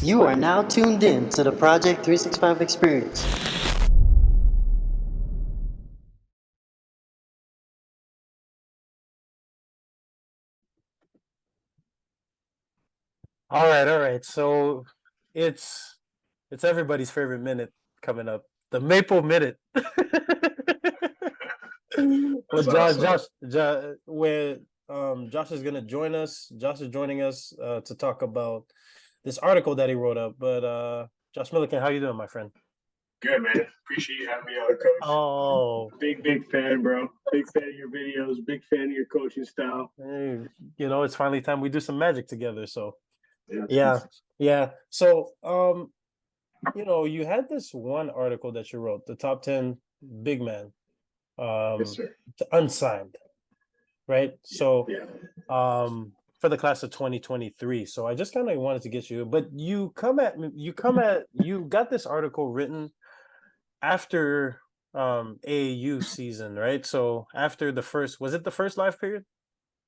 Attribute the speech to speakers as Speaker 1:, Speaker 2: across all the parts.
Speaker 1: You are now tuned in to the Project 365 experience.
Speaker 2: All right. So it's it's everybody's favorite minute coming up. The Maple Minute. Well,
Speaker 3: That's awesome.
Speaker 2: where Josh is gonna join us. Josh is joining us to talk about this article that he wrote up. But Josh Millican, how you doing, my friend?
Speaker 3: Good, man. Appreciate you having me on, coach.
Speaker 2: Oh,
Speaker 3: Big fan, bro. Big fan of your videos. Big fan of your coaching style.
Speaker 2: hey, it's finally time we do some magic together. So
Speaker 3: Yeah.
Speaker 2: yeah, yeah. So you had this one article that you wrote, the top 10 big man,
Speaker 3: Yes,
Speaker 2: um,
Speaker 3: sir.
Speaker 2: unsigned, right? So,
Speaker 3: Yeah.
Speaker 2: for the class of 2023. So I just kind of wanted to get you, but you got this article written after AAU season, right? So after was it the first live period?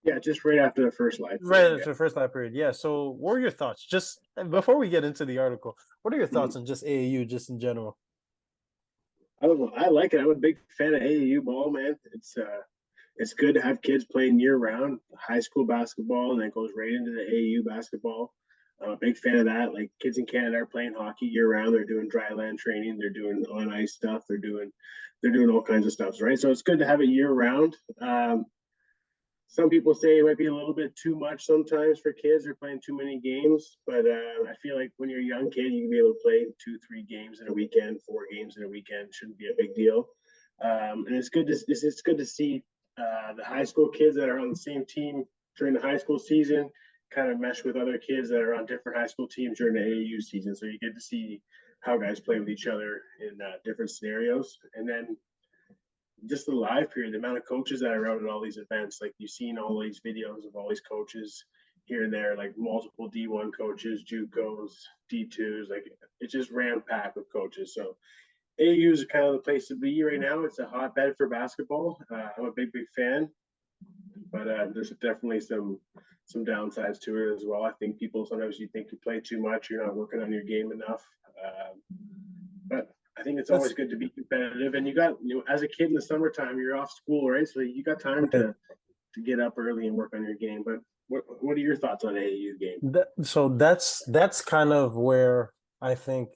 Speaker 3: Yeah, just right after the first live
Speaker 2: Right
Speaker 3: period.
Speaker 2: after the first live period, yeah. So what are your thoughts? Just before we get into the article, what are your
Speaker 3: Yeah.
Speaker 2: thoughts on just AAU, just in general?
Speaker 3: I like it. I'm a big fan of AAU ball, man. It's good to have kids playing year round, high school basketball, and then it goes right into the AAU basketball. I'm a big fan of that. Like kids in Canada are playing hockey year round. They're doing dry land training. They're doing on ice stuff. They're doing all kinds of stuff, right? So it's good to have it year round. Some people say it might be a little bit too much sometimes for kids. They're playing too many games, but I feel like when you're a young kid, you can be able to play 2, 3 games in a weekend, 4 games in a weekend. Shouldn't be a big deal. And it's good to see the high school kids that are on the same team during the high school season kind of mesh with other kids that are on different high school teams during the AAU season. So you get to see how guys play with each other in different scenarios, and then just the live period, the amount of coaches that are out at all these events, like you've seen all these videos of all these coaches here and there, like multiple D1 coaches, JUCOs, D2s, like it's just ram packed with coaches. So AU is kind of the place to be right now. It's a hotbed for basketball. I'm a big fan, but there's definitely some downsides to it as well. I think people sometimes you think you play too much, you're not working on your game enough. But I think it's always
Speaker 2: That's
Speaker 3: good to be competitive. And as a kid in the summertime, you're off school, right? So you got time
Speaker 2: right.
Speaker 3: to get up early and work on your game. But what are your thoughts on AAU game?
Speaker 2: That's kind of where I think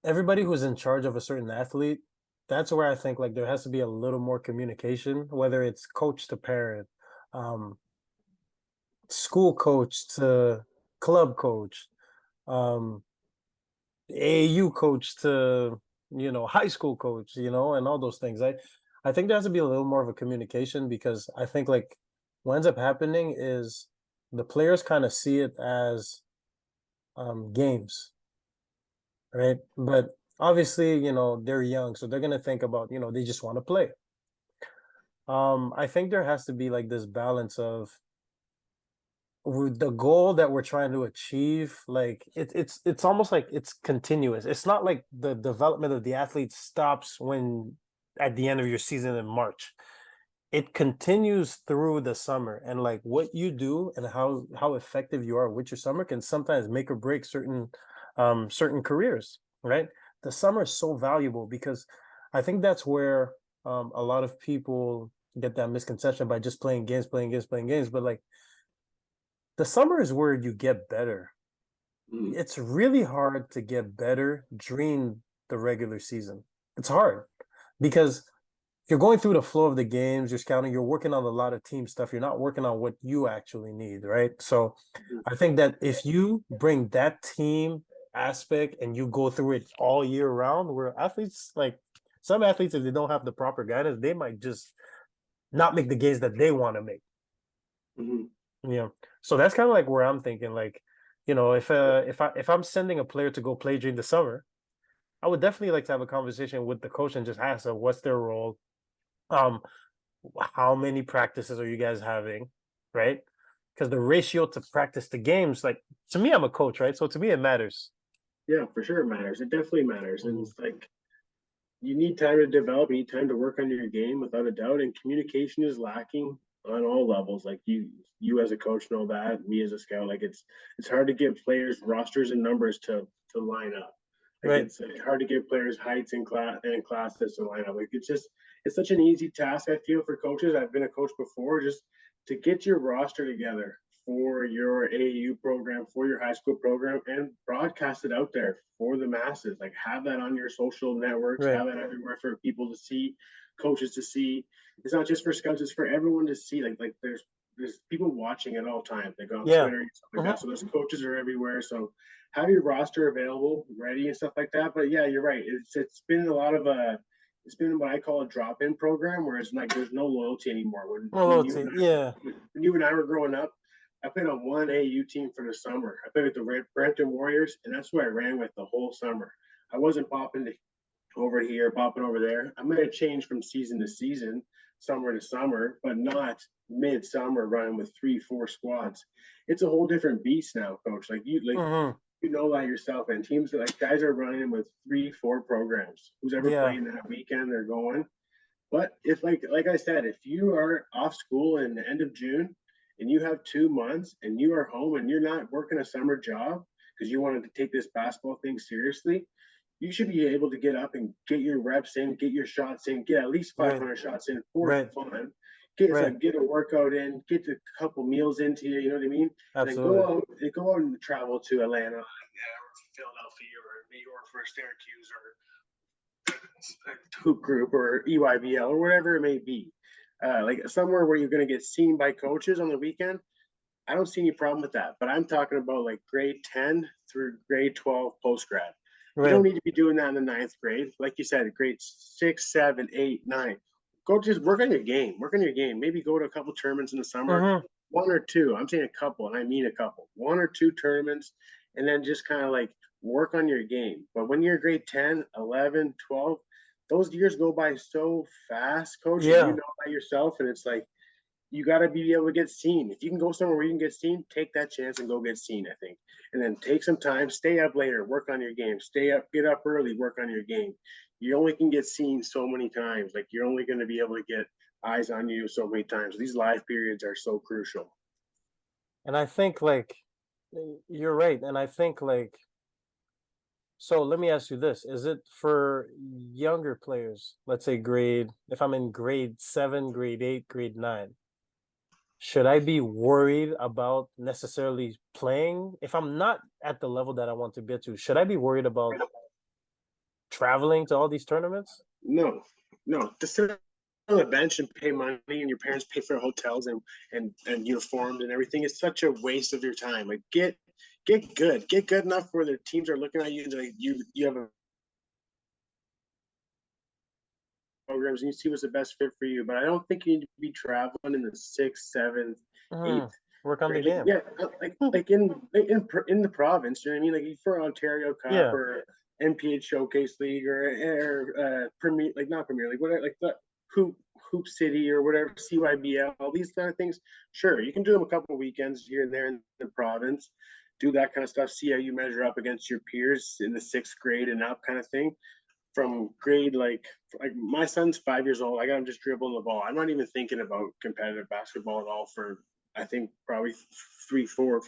Speaker 2: everybody who's in charge of a certain athlete, that's where I think like there has to be a little more communication, whether it's coach to parent, um, school coach to club coach, um, AAU coach to high school coach, and all those things. I think there has to be a little more of a communication because I think like what ends up happening is the players kind of see it as games, right? But obviously, they're young, so they're gonna think about, they just want to play. I think there has to be like this balance of with the goal that we're trying to achieve. Like it's almost like it's continuous. It's not like the development of the athlete stops when at the end of your season in March. It continues through the summer, and like what you do and how effective you are with your summer can sometimes make or break certain careers, right? The summer is so valuable because I think that's where a lot of people get that misconception by just playing games, playing games, playing games. But like the summer is where you get better.
Speaker 3: Mm.
Speaker 2: It's really hard to get better during the regular season. It's hard because you're going through the flow of the games, you're scouting, you're working on a lot of team stuff. You're not working on what you actually need, right? So I think that if you bring that team aspect and you go through it all year round, where athletes like some athletes, if they don't have the proper guidance, they might just not make the gains that they want to make.
Speaker 3: Mm-hmm.
Speaker 2: So that's kind of like where I'm thinking, like, if I'm sending a player to go play during the summer, I would definitely like to have a conversation with the coach and just ask them what's their role. Um, how many practices are you guys having, right? Because the ratio to practice to games, like to me, I'm a coach, right? So to me, it matters.
Speaker 3: Yeah, for sure it matters. It definitely matters. And
Speaker 2: Mhm.
Speaker 3: it's like you need time to develop, you need time to work on your game without a doubt. And communication is lacking on all levels. Like you as a coach know that, me as a scout, like it's hard to get players rosters and numbers to line up. Like
Speaker 2: Right.
Speaker 3: it's hard to get players heights and classes to line up. Like it's such an easy task, I feel, for coaches. I've been a coach before, just to get your roster together for your AAU program, for your high school program, and broadcast it out there for the masses. Like have that on your social networks,
Speaker 2: Right.
Speaker 3: have that everywhere for people to see, coaches to see. It's not just for scouts; it's for everyone to see. Like there's people watching at all times. They go on
Speaker 2: Yeah.
Speaker 3: Twitter and stuff like that. So those coaches are everywhere. So have your roster available, ready and stuff like that. But yeah, you're right. It's been a lot of it's been what I call a drop-in program, where it's like there's no loyalty anymore. When you and I were growing up, I played on one AU team for the summer. I played with the Brampton Warriors, and that's who I ran with the whole summer. I wasn't popping over here, popping over there. I might have changed from season to season, summer to summer, but not midsummer running with 3-4 squads. It's a whole different beast now, coach. You know that yourself, and teams like guys are running with 3-4 programs. Who's ever
Speaker 2: Yeah.
Speaker 3: playing that weekend, they're going. But if like I said, if you are off school in the end of June and you have 2 months and you are home and you're not working a summer job because you wanted to take this basketball thing seriously, you should be able to get up and get your reps in, get your shots in, get at least 500 shots in for fun. Get a workout in, get a couple meals into you. You know what I mean?
Speaker 2: Absolutely.
Speaker 3: And then go out and travel to Atlanta, or Philadelphia, or New York, for Syracuse, or Hoop Group, or EYBL, or whatever it may be. Like somewhere where you're going to get seen by coaches on the weekend. I don't see any problem with that. But I'm talking about like grade 10 through grade 12 post grad. You don't need to be doing that in the ninth grade. Like you said, grade 6, 7, 8, 9. Go just work on your game. Work on your game. Maybe go to a couple tournaments in the summer. One or two. I'm saying a couple, and I mean a couple. 1 or 2 tournaments, and then just kind of like work on your game. But when you're grade 10, 11, 12, those years go by so fast, coach.
Speaker 2: Yeah.
Speaker 3: And you know that yourself, and it's like you got to be able to get seen. If you can go somewhere where you can get seen, take that chance and go get seen, I think. And then take some time, stay up later, work on your game, get up early, work on your game. You only can get seen so many times. Like you're only going to be able to get eyes on you so many times. These live periods are so crucial.
Speaker 2: And I think like you're right. And I think like, so let me ask you this. Is it for younger players, let's say if I'm in grade 7, grade 8, grade 9, should I be worried about necessarily playing? If I'm not at the level that I want to get to, should I be worried about traveling to all these tournaments?
Speaker 3: No. To sit on the bench and pay money, and your parents pay for hotels and uniforms and everything is such a waste of your time. Like get good enough where the teams are looking at you and like you have a programs and you see what's the best fit for you. But I don't think you need to be traveling in the 6th, 7th, 8th.
Speaker 2: Work on the game.
Speaker 3: Yeah, like in the province, you know what I mean? Like for Ontario Cup or NPH Showcase League or Premier, like not Premier League, whatever, like the Hoop City or whatever, CYBL, all these kind of things. Sure, you can do them a couple of weekends here and there in the province. Do that kind of stuff. See how you measure up against your peers in the 6th grade and up, kind of thing. From grade like my son's 5 years old. I got him just dribbling the ball. I'm not even thinking about competitive basketball at all for I think probably 4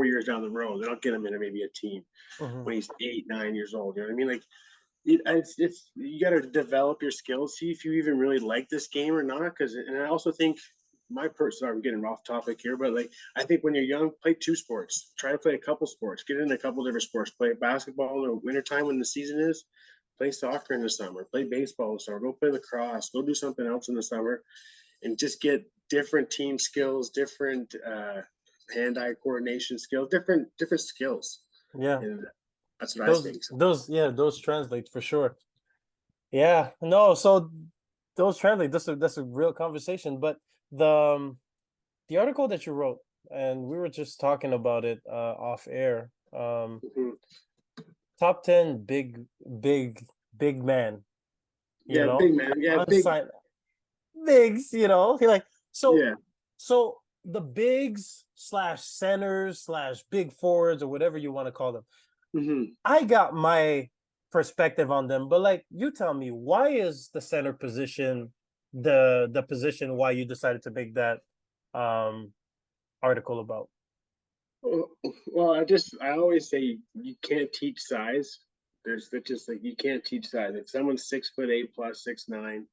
Speaker 3: years down the road. Then I'll get him into maybe a team when he's 8, 9 years old. You know what I mean? Like it's you got to develop your skills. See if you even really like this game or not. And I also think sorry, I'm getting off topic here, but like I think when you're young, play 2 sports. Try to play a couple sports. Get in a couple different sports. Play basketball in the wintertime when the season is. Play soccer in the summer. Play baseball in the summer. Go play lacrosse. Go do something else in the summer, and just get different team skills, different hand-eye coordination skills, different skills. Yeah, and that's what I think.
Speaker 2: Those translate for sure. Yeah, no, so those translate. That's a real conversation. But the article that you wrote, and we were just talking about it off air. Top 10 big man.
Speaker 3: Big man. Yeah,
Speaker 2: bigs, you know. So the bigs / centers / big forwards or whatever you want to call them. I got my perspective on them, but like you tell me, why is the center position the position why you decided to make that article about.
Speaker 3: Well, I always say you can't teach size. That's just like you can't teach size. If someone's 6'8" plus 6'9",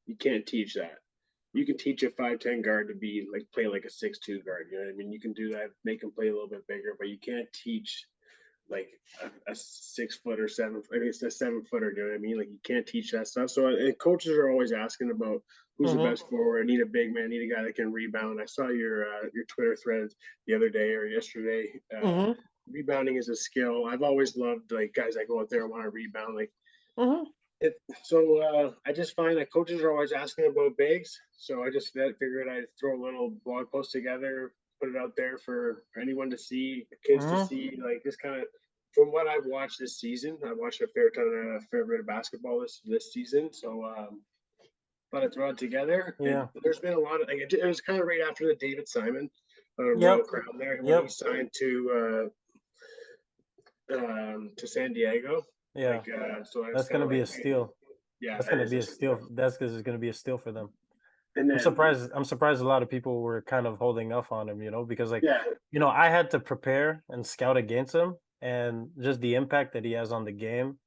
Speaker 3: you can't teach that. You can teach a 5'10" guard to be like play like a 6'2" guard. You know what I mean? You can do that, make them play a little bit bigger, but you can't teach like a 6 foot or 7. I mean, it's a 7 footer. You know what I mean? Like you can't teach that stuff. So and coaches are always asking about who's the
Speaker 2: Mm-hmm.
Speaker 3: best forward. I need a big man. I need a guy that can rebound. I saw your Twitter thread the other day or yesterday.
Speaker 2: Mm-hmm.
Speaker 3: Rebounding is a skill. I've always loved like guys that go out there and want to rebound. Like
Speaker 2: Mm-hmm.
Speaker 3: I just find that coaches are always asking about bigs. So I just figured I'd throw a little blog post together, put it out there for anyone to see, kids to
Speaker 2: Mm-hmm.
Speaker 3: see, like just kind of from what I've watched this season. I've watched a fair bit of basketball this season. So thought I'd throw it together. And
Speaker 2: Yeah.
Speaker 3: there's been a lot of like it was kind of right after the David Simon Royal
Speaker 2: Yep.
Speaker 3: Crown there when he
Speaker 2: Yep.
Speaker 3: signed to San Diego.
Speaker 2: Yeah.
Speaker 3: Like so I was
Speaker 2: That's
Speaker 3: kind
Speaker 2: gonna
Speaker 3: of
Speaker 2: be
Speaker 3: like
Speaker 2: a steal.
Speaker 3: yeah,
Speaker 2: That's
Speaker 3: that
Speaker 2: gonna
Speaker 3: is
Speaker 2: be
Speaker 3: a
Speaker 2: a steal. That's because it's gonna be a steal for them.
Speaker 3: and
Speaker 2: I'm
Speaker 3: then
Speaker 2: surprised. I'm surprised a lot of people were kind of holding off on him, because like,
Speaker 3: yeah,
Speaker 2: I had to prepare and scout against him, and just the impact that he has on the game.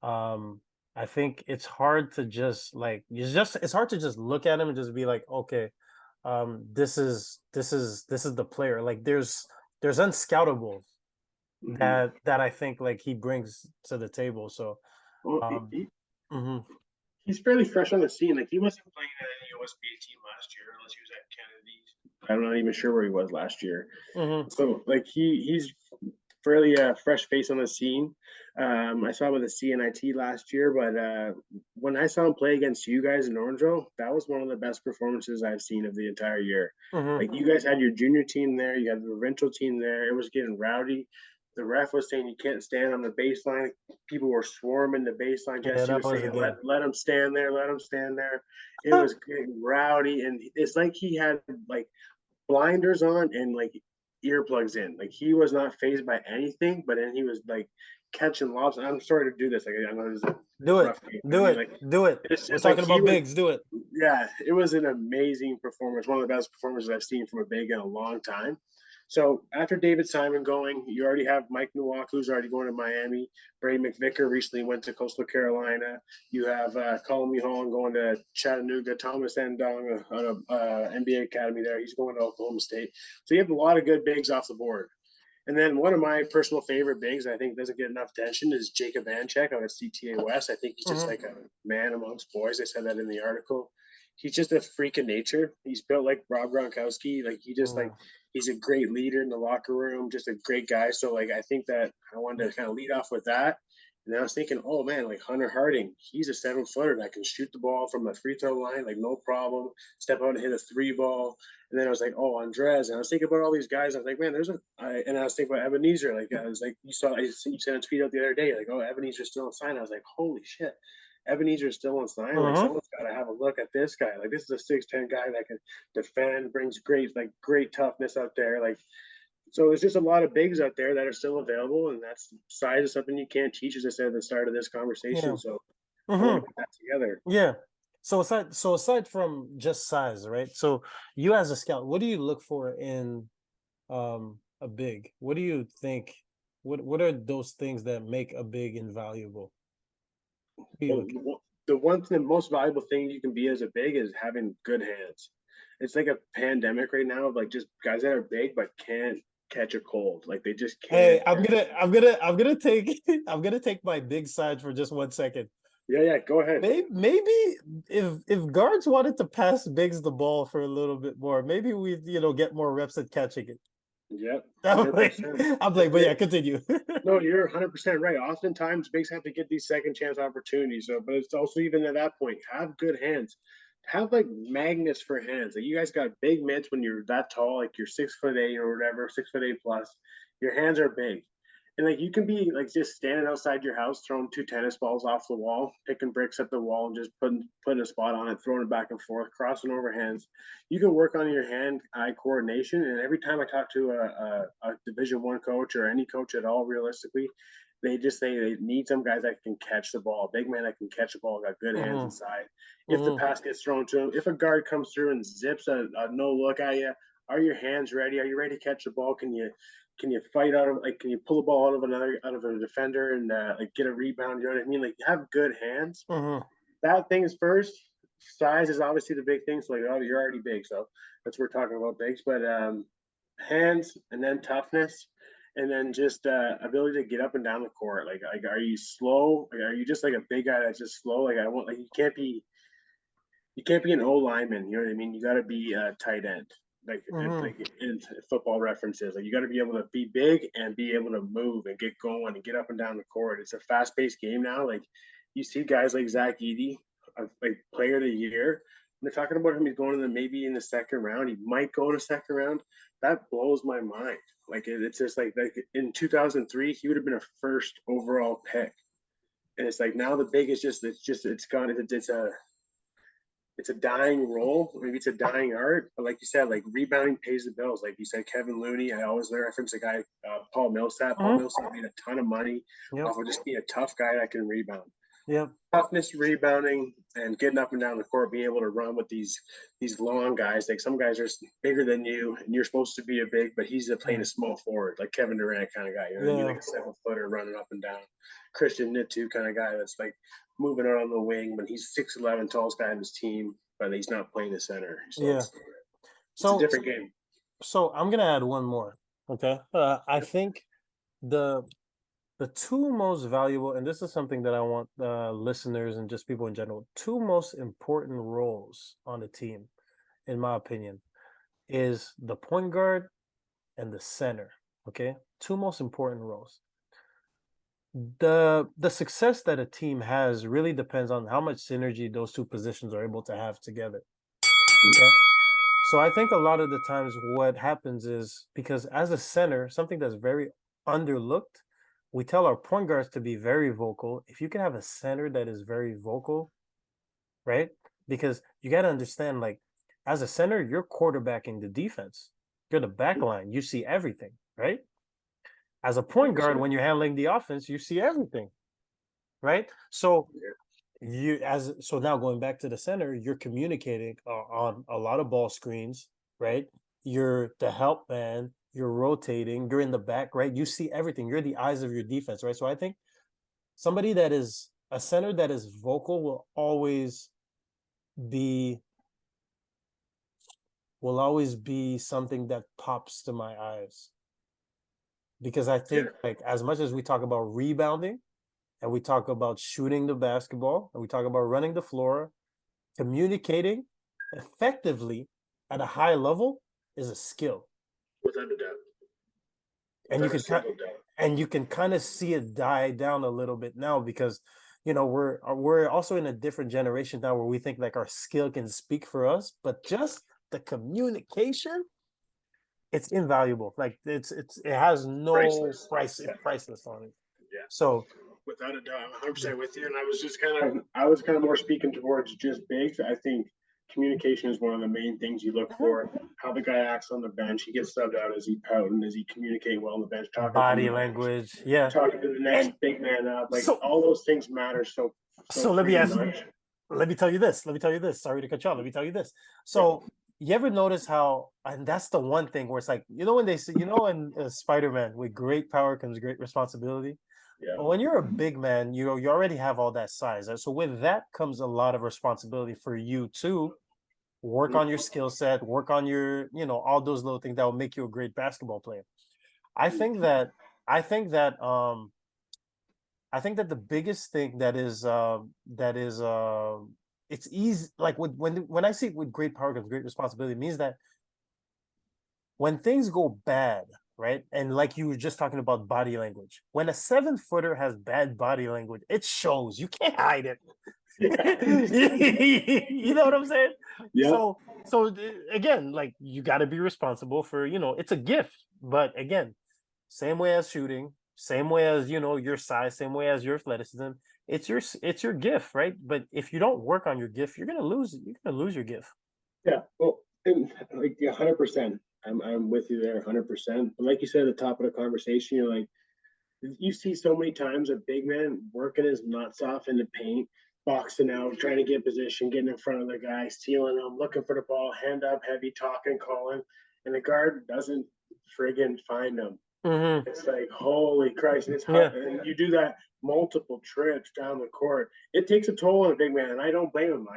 Speaker 2: Um, I think it's hard to just like it's hard to just look at him and just be like, okay, this is the player. Like there's unscoutables
Speaker 3: mhm.
Speaker 2: that I think like he brings to the table. So
Speaker 3: Well,
Speaker 2: um, mhm,
Speaker 3: he's fairly fresh on the scene. Like he wasn't playing at any OSBA team last year, unless he was at Kennedy. I'm not even sure where he was last year.
Speaker 2: mhm,
Speaker 3: So like he's fairly fresh face on the scene. I saw him with the CNIT last year, but when I saw him play against you guys in Orangeville, that was one of the best performances I've seen of the entire year.
Speaker 2: mhm.
Speaker 3: Like you guys had your junior team there, you had the provincial team there. It was getting rowdy. The ref was saying you can't stand on the baseline. People were swarming the baseline.
Speaker 2: Yeah,
Speaker 3: Jesse
Speaker 2: that
Speaker 3: was
Speaker 2: was
Speaker 3: saying,
Speaker 2: a game.
Speaker 3: let him stand there, let him stand there. It was getting rowdy, and it's like he had like blinders on and like earplugs in. Like he was not phased by anything, but then he was like catching lobs. And I'm sorry to do this. Like I know this is a
Speaker 2: Do it,
Speaker 3: rough game. I
Speaker 2: do
Speaker 3: mean,
Speaker 2: it,
Speaker 3: like
Speaker 2: do it. We're
Speaker 3: it's like
Speaker 2: talking
Speaker 3: he
Speaker 2: about
Speaker 3: was.
Speaker 2: bigs. Do it.
Speaker 3: Yeah, it was an amazing performance. One of the best performances I've seen from a big in a long time. So after David Simon going, you already have Mike Nowak, who's already going to Miami. Brady McVicker recently went to Coastal Carolina. You have Colin Mulholland going to Chattanooga. Thomas Endong on a NBA academy there. He's going to Oklahoma State. So you have a lot of good bigs off the board. And then one of my personal favorite bigs, I think doesn't get enough attention, is Jacob Anchek out of CTA West. I think he's just
Speaker 2: Mhm.
Speaker 3: like a man amongst boys. They said that in the article. He's just a freak of nature. He's built like Rob Gronkowski. Like he just like
Speaker 2: Yeah.
Speaker 3: he's a great leader in the locker room, just a great guy. So like I think that I wanted to kind of lead off with that. And I was thinking, oh man, like Hunter Harding, he's a 7 footer that can shoot the ball from the free throw line, like no problem. Step out and hit a 3 ball. And then I was like, oh, Andres. And I was thinking about all these guys. I was like, man, and I was thinking about Ebenezer. Like, I was like, you sent a tweet out the other day, like, oh, Ebenezer's still on sign. I was like, holy shit. Ebenezer's still on sign. Like,
Speaker 2: Mhm.
Speaker 3: someone's got to have a look at this guy. Like, this is a 6'10" guy that can defend, brings great toughness out there. Like, so there's just a lot of bigs out there that are still available. And that's size is something you can't teach, as I said at the start of this conversation.
Speaker 2: Yeah.
Speaker 3: So I want to
Speaker 2: Mhm.
Speaker 3: put that together.
Speaker 2: Yeah. So aside from just size, right? So you as a scout, what do you look for in a big? What do you think? What are those things that make a big invaluable? What do you look at?
Speaker 3: The one thing, the most valuable thing you can be as a big is having good hands. It's like a pandemic right now of like just guys that are big but can't catch a cold. Like they just
Speaker 2: Hey,
Speaker 3: can't
Speaker 2: I'm
Speaker 3: catch.
Speaker 2: gonna I'm gonna I'm gonna take I'm gonna take my big side for just 1 second.
Speaker 3: Yeah, yeah. Go ahead.
Speaker 2: Maybe if guards wanted to pass bigs the ball for a little bit more, maybe we get more reps at catching it.
Speaker 3: Yep,
Speaker 2: I'm
Speaker 3: hundred
Speaker 2: like,
Speaker 3: percent.
Speaker 2: I'm like, but yeah, continue.
Speaker 3: No, you're 100% right. Oftentimes, bigs have to get these second chance opportunities. So, but it's also even at that point, have good hands. Have like magnets for hands. Like you guys got big mitts when you're that tall, like you're 6'8" or whatever, 6'8" plus. Your hands are big. And like you can be like just standing outside your house, throwing two tennis balls off the wall, picking bricks at the wall, and just putting a spot on it, throwing it back and forth, crossing over hands. You can work on your hand-eye coordination. And every time I talk to a Division One coach or any coach at all, realistically, they just say they need some guys that can catch the ball, big man that can catch the ball, got good hands
Speaker 2: Hmm.
Speaker 3: inside. If the
Speaker 2: Hmm.
Speaker 3: pass gets thrown to him, if a guard comes through and zips a no look at you, are your hands ready? Are you ready to catch the ball? Can you fight out of can you pull the ball out of a defender and like get a rebound? You know what I mean? Like have good hands.
Speaker 2: Mm-hmm.
Speaker 3: That thing's first. Size is obviously the big thing. So like, oh, you're already big, so that's what we're talking about bigs. But hands and then toughness, and then just ability to get up and down the court. Like are you slow? Like, are you just like a big guy that's just slow? Like I want like you can't be an O lineman. You know what I mean? You got to be a tight end. Like in football references, like you got to be able to be big and be able to move and get going and get up and down the court. It's a fast paced game now. Like you see guys like Zach Edey, like player of the year. When they're talking about him, he's going in maybe in the second round. He might go in the second round. That blows my mind. Like it's just like in 2003, he would have been a first overall pick. And it's like now the big is just it's gone. It's a dying role. Maybe it's a dying art. But like you said, like rebounding pays the bills. Like you said, Kevin Looney. I always reference a guy, Paul Millsap. Paul Millsap made a ton of money off of just being a tough guy that can rebound.
Speaker 2: Yep.
Speaker 3: Toughness, rebounding, and getting up and down the court, being able to run with these long guys. Like some guys are bigger than you, and you're supposed to be a big, but he's playing a small forward, like Kevin Durant kind of guy. You know what I mean? Like a 7-footer running up and down. Christian Nitu kind of guy that's like moving out on the wing, but he's 6'11", tallest guy in his team, but he's not playing the center. So it's a different game.
Speaker 2: So I'm gonna add one more. Okay, I think the two most valuable, and this is something that I want listeners and just people in general, two most important roles on a team, in my opinion, is the point guard and the center. Okay, two most important roles. The success that a team has really depends on how much synergy those two positions are able to have together. Okay. So I think a lot of the times what happens is because as a center, something that's very underlooked, we tell our point guards to be very vocal. If you can have a center that is very vocal, right? Because you got to understand, like, as a center, you're quarterbacking the defense. You're the back line. You see everything, right? As a point guard, when you're handling the offense, you see everything, right? So now going back to the center, you're communicating on a lot of ball screens, right? You're the help man, you're rotating, you're in the back, right? You see everything. You're the eyes of your defense, right? So I think somebody that is a center that is vocal will always be something that pops to my eyes. Because I think like as much as we talk about rebounding, and we talk about shooting the basketball, and we talk about running the floor, communicating effectively at a high level is a skill.
Speaker 3: Without a doubt.
Speaker 2: And you can kind of see it die down a little bit now because we're also in a different generation now where we think like our skill can speak for us, but just the communication, it's invaluable. Like it has no priceless on it.
Speaker 3: Yeah.
Speaker 2: So
Speaker 3: without a doubt, I'm 100% with you. And I was kind of more speaking towards just bigs. I think communication is one of the main things you look for. How the guy acts on the bench. He gets subbed out. Is he pouting? Is he communicating well on the bench?
Speaker 2: Body language. Yeah.
Speaker 3: Talking to the next big man up. Like all those things matter. So
Speaker 2: let me tell you this. Sorry to cut you off. Let me tell you this. So you ever notice how, and that's the one thing where it's like, when they say, in Spider-Man, with great power comes great responsibility. Yeah. But when you're a big man, you already have all that size. So with that comes a lot of responsibility for you to work on your skill set, work on your, all those little things that will make you a great basketball player. I think that the biggest thing it's easy. Like when I see with great power comes great responsibility, it means that when things go bad, right? And like you were just talking about body language, when a 7-footer has bad body language, it shows. You can't hide it. You know what I'm saying? Yeah. So again, like you got to be responsible for, it's a gift. But again, same way as shooting, same way as your size, same way as your athleticism. It's your gift, right? But if you don't work on your gift, you're gonna lose your gift.
Speaker 3: Yeah, well, and like 100%. I'm with you there 100%. But like you said at the top of the conversation, you're like, you see so many times a big man working his nuts off in the paint, boxing out, trying to get position, getting in front of the guy, stealing them, looking for the ball, hand up, heavy, talking, calling. and the guard doesn't friggin' find him.
Speaker 2: Mm-hmm.
Speaker 3: It's like, holy Christ. And it's hard. And you do that multiple trips down the court. It takes a toll on a big man, and I don't blame him.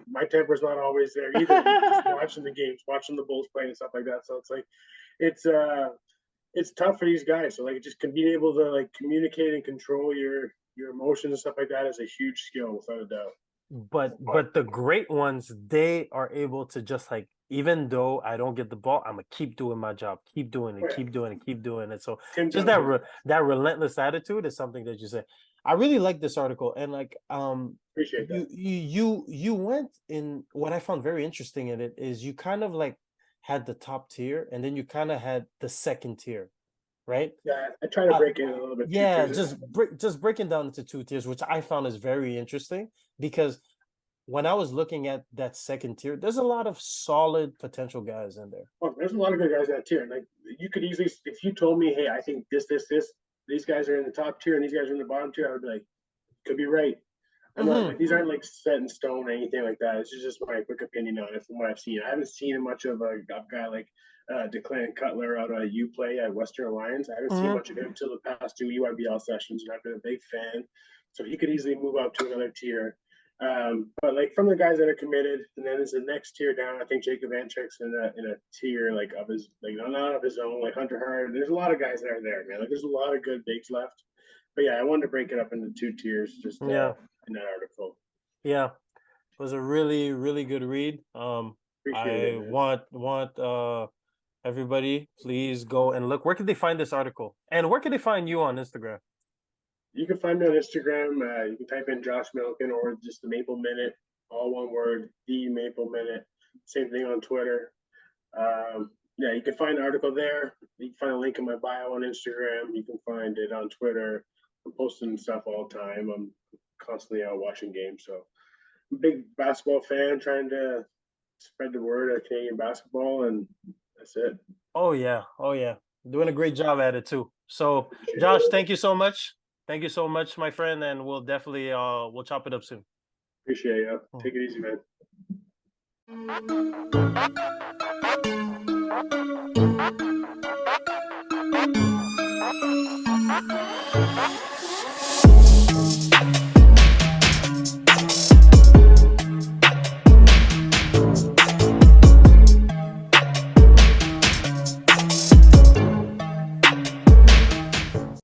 Speaker 3: My temper's not always there either. Just watching the games, watching the Bulls play and stuff like that. So it's like, it's tough for these guys. So like, just being able to like communicate and control your emotions and stuff like that is a huge skill without a doubt.
Speaker 2: But the great ones, they are able to just like, even though I don't get the ball, I'm gonna keep doing my job, keep doing it, keep doing it, keep doing it. So just that relentless attitude is something that you say. I really like this article, and like
Speaker 3: appreciate that.
Speaker 2: You went in. What I found very interesting in it is you kind of like had the top tier, and then you kind of had the second tier, right?
Speaker 3: Yeah, I try to break it a little bit.
Speaker 2: Yeah, just breaking down into two tiers, which I found is very interesting, because when I was looking at that second tier, there's a lot of solid potential guys in there.
Speaker 3: Oh, there's a lot of good guys in that tier. And like, you could easily, if you told me, hey, I think this, these guys are in the top tier and these guys are in the bottom tier, I would be like, could be right. I'm not, like, these aren't like set in stone or anything like that. It's just my quick opinion on it from what I've seen. I haven't seen much of a guy like Declan Cutler out of UPlay at Western Alliance. I haven't seen much of him until the past two EYBL sessions, and I've been a big fan. So he could easily move up to another tier. But like from the guys that are committed, and then there's the next tier down. I think Jacob Anchek's in a tier like of his, like not of his own, like Hunter Hard. There's a lot of guys that are there, man. Like there's a lot of good bigs left. But yeah, I wanted to break it up into two tiers just in that article.
Speaker 2: Yeah, it was a really, really good read. I want everybody, please go and look. Where can they find this article? And where can they find you on Instagram?
Speaker 3: You can find me on Instagram. You can type in Josh Millican or just the Maple Minute, all one word, the Maple Minute. Same thing on Twitter. Yeah, you can find an article there. You can find a link in my bio on Instagram. You can find it on Twitter. I'm posting stuff all the time. I'm constantly out watching games. So I'm a big basketball fan, trying to spread the word of Canadian basketball, and that's it.
Speaker 2: Oh yeah. Doing a great job at it too. So Josh, thank you so much. Thank you so much, my friend, and we'll definitely we'll chop it up soon.
Speaker 3: Appreciate you. Take it easy, man.